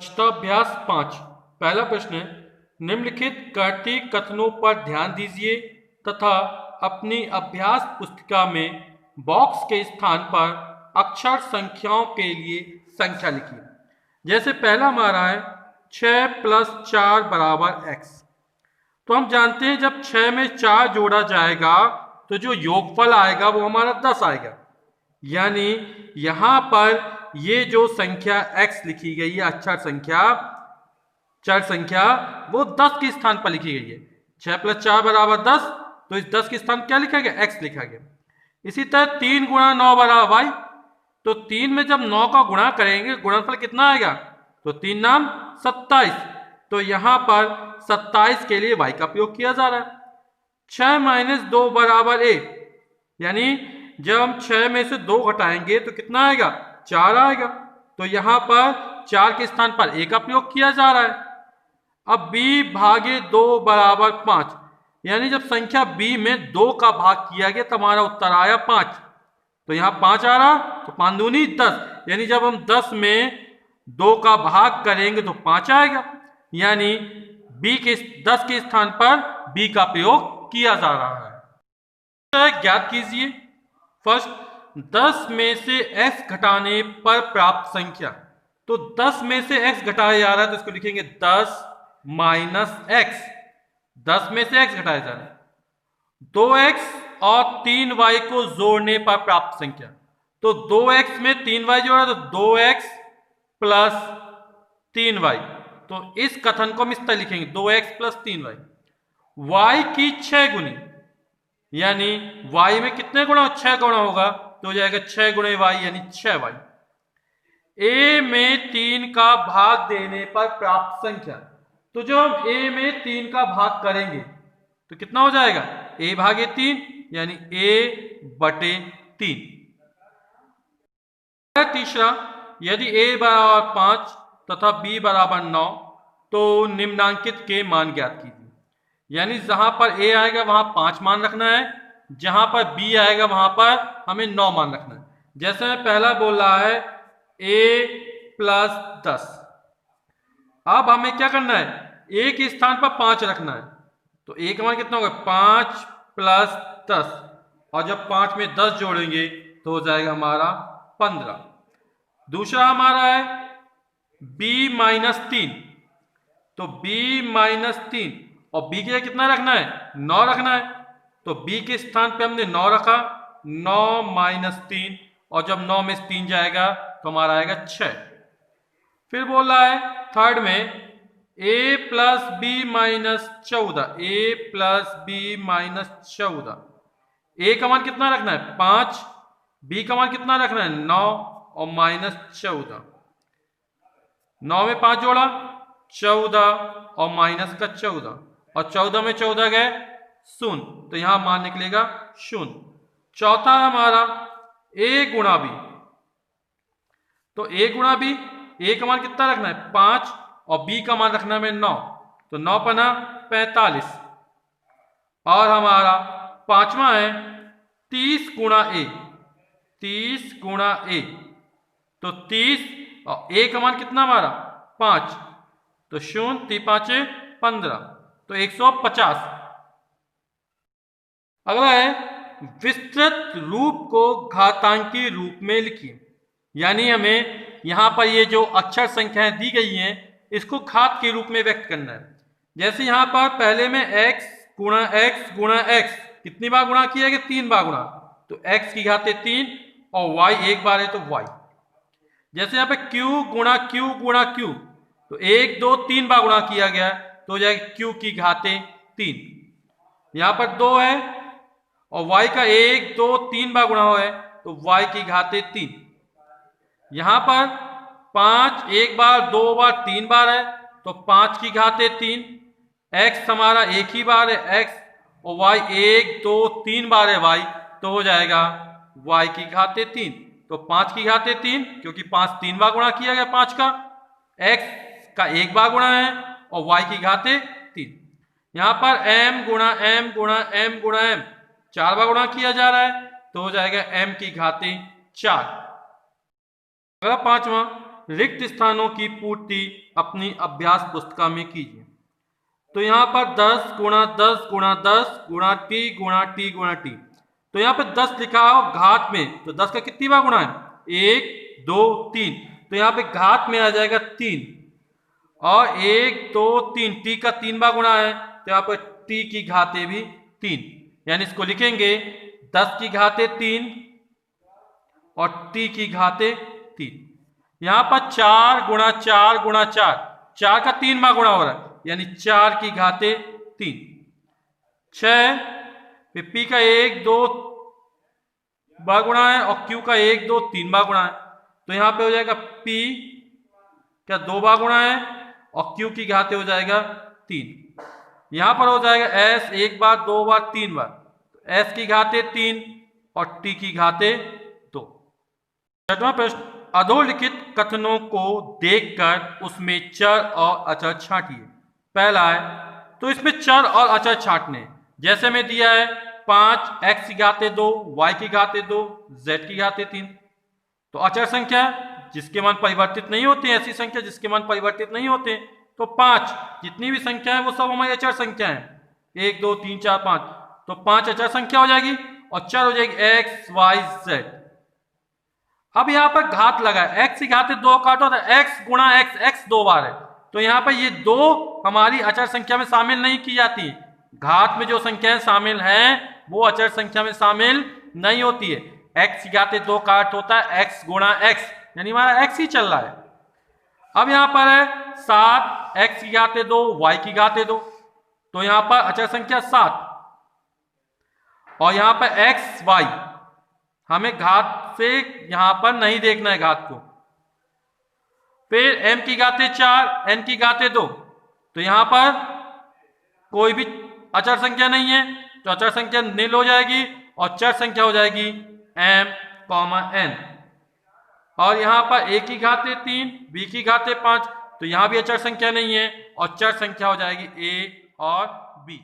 दक्षताभ्यास 5। पहला प्रश्न है, निम्नलिखित कर्ती कथनों पर ध्यान दीजिए तथा अपनी अभ्यास पुस्तिका में बॉक्स के स्थान पर अक्षर संख्याओं के लिए संख्या लिखिए। जैसे पहला हमारा है 6 + 4 = x। तो हम जानते हैं जब 6 में 4 जोड़ा जाएगा तो जो योगफल आएगा वो हमारा 10 आएगा। यानी यहां पर ये जो संख्या x लिखी गई है, अक्षर संख्या, चर संख्या, वो 10 के स्थान पर लिखी गई है। 6 + 4 = 10, तो इस 10 के स्थान क्या लिखा गया? x लिखा गया। इसी तरह 3 × 9 = y। तो 3 में जब 9 का गुणा करेंगे, गुणनफल कितना आएगा? तो 3 नाम 27। तो यहां पर 27 के लिए y का प्रयोग किया जा रहा है। 6 - 2 = a। यानी जब हम 6 में से 2 घटाएंगे तो कितना आएगा? 4 आएगा। तो यहां पर 4 के स्थान पर a का प्रयोग किया जा रहा है। अब b/2 = 5। यानी जब संख्या b में 2 का भाग किया गया तो हमारा उत्तर आया 5। तो यहां 5 आ रहा, तो 5 दूनी 10। यानी जब हम 10 में 2 का भाग करेंगे तो 5 आएगा। यानी b के 10 के स्थान पर b का प्रयोग किया जा रहा है। ज्ञात कीजिए फर्स्ट 10 में से x घटाने पर प्राप्त संख्या। तो 10 में से x घटाया जा रहा है तो इसको लिखेंगे 10 - x। 10 में से x घटाया जा रहा है। 2x और 3y को जोड़ने पर प्राप्त संख्या। तो 2x में 3y जोड़ा तो 2x + 3y। तो इस कथन को हम इस तरह लिखेंगे 2x + 3y। y की 6 गुनी, यानी y में कितने गुणा? 6 गुणा होगा, तो हो जाएगा 6 × y यानी 6y। a में 3 का भाग देने पर प्राप्त संख्या। तो जब हम a में 3 का भाग करेंगे तो कितना हो जाएगा? a/3 यानी a/3। तीसरा, यदि a = 5 तथा b = 9 तो निम्नांकित के मान ज्ञात कीजिए। यानी जहां पर a आएगा वहां 5 मान रखना है, जहां पर b आएगा वहां पर हमें 9 मान रखना है। जैसे मैं पहला बोल रहा है a + 10। अब हमें क्या करना है? a के स्थान पर 5 रखना है। तो a का मान कितना होगा? 5 + 10। और जब 5 में 10 जोड़ेंगे तो हो जाएगा हमारा 15। दूसरा हमारा है b - 3। तो b - 3 और b के लिए कितना रखना है? 9 रखना है। तो b के स्थान पे हमने 9 रखा, 9 - 3, और जब 9 में से 3 जाएगा तो हमारा आएगा 6। फिर बोल रहा है थर्ड में a + b - 14। a + b - 14। a का मान कितना रखना है? 5। b का मान कितना रखना है? 9 और -14। 9 में 5 जोड़ा 14 और -14, और 14 में 14 गए 0, तो यहां मान निकलेगा 0। चौथा हमारा a × b। तो a × b, a का मान कितना रखना है? 5 और b का मान रखना है 9। तो 9 × 5 = 45। और हमारा पांचवा है 30 × a। 30 × a। तो 30 और a का मान कितना हमारा? 5। तो 0 3 5 15, तो 150। अगला है विस्तृत रूप को घातांकी रूप में लिखिए। यानी हमें यहां पर ये जो अक्षर संख्याएं दी गई हैं इसको घात के रूप में व्यक्त करना है। जैसे यहां पर पहले में x × x कितनी बार गुणा किया गया? 3 बार गुणा। तो x की घाते 3 और y एक बार है तो y। जैसे यहाँ पे q × q, तो 1 2 3 बार गुणा किया गया तो हो जाएगा q की घाते 3। यहाँ पर 2 है और y का 1 2 3 बार गुणा हुआ है तो y की घाते 3। यहाँ पर 5 1 बार 2 बार 3 बार है तो 5 की घाते 3। x हमारा एक ही बार है x, और y 1 2 3 बार है y, तो हो जाएगा y की घाते 3। तो 5 की घाते 3, क्योंकि 5 3 बार गुणा किया गया 5 का, x का एक बार गुणा है और y की घाते 3। यहाँ पर m × m 4 बार गुणा किया जा रहा है तो हो जाएगा m की घाते 4। अगला पांचवा रिक्त स्थानों की पूर्ति अपनी अभ्यास पुस्तिका में कीजिए। तो यहाँ पर 10 गुणा 10 गुणा 10 गुणा टी गुणा टी गुणा टी, तो यहाँ पे 10 लिखा हो घात में, तो 10 का कितनी बार गुणा है? 1 2 3, तो यहाँ पे घात में आ जाएगा 3, और 1 2 3, टी का 3 बार गुणा है, तो यहाँ पर टी की घातें भी 3, यानी इसको लिखेंगे 10 की घातें 3 और टी की घातें 3। यहाँ पर 4 गुणा 4 गुणा 4, 4 का 3 बार गुणा हो रहा है, यानी 4 की घातें 3। 6, पी का 1 2 बार गुणा है और क्यू का 1 2 3 बार गुणा है, तो यहाँ पे हो जाएगा पी क्या 2 बार गुणा है और क्यू की घातें हो जाएगा 3। यहाँ पर हो जाएगा एस 1 बार 2 बार 3 बार, एस की घातें 3 और टी की घातें 2। छठवां प्रश्न, अधोलिखित कथनों को देखकर उसमें चर और अचर छांटिए। पहला है, तो इसमें चर और अचर छांटने, जैसे में दिया है 5 x की घातें 2 y की घातें 2 z की घातें 3, तो अचर संख्या जिसके मान परिवर्तित नहीं होते हैं, ऐसी संख्या जिसके मान परिवर्तित नहीं होते हैं, तो 5 जितनी भी संख्या है वो सब हमारी अचर संख्या है, 1 2 3 4 5, तो 5 अचर संख्या हो जाएगी और चर हो जाएगी x y z। अब यहाँ पर घात लगा है, x की घातें 2 काटो तो x गुणा x, x 2 बार है, तो यहाँ पर ये 2 हमारी अचर संख्या में शामिल नहीं की जाती। घात में जो संख्याएं शामिल हैं वो अचर संख्या में शामिल नहीं होती है। x की घातें 2 काट होता है x गुणा x, यानी हमारा x ही चल रहा है। अब यहाँ पर है 7 x की घातें 2 y की घातें 2, तो यहाँ पर अचर संख्या 7, और यहाँ पर x y, हमें घात से यहां पर नहीं देखना है घात को। फिर m की घातें 4 n की घातें 2, तो यहां पर कोई भी अचर संख्या नहीं है, तो अचर संख्या निल हो जाएगी और चर संख्या हो जाएगी m, n। और यहां पर a की घातें 3 b की घातें 5, तो यहां भी अचर संख्या नहीं है और चर संख्या हो जाएगी a और b।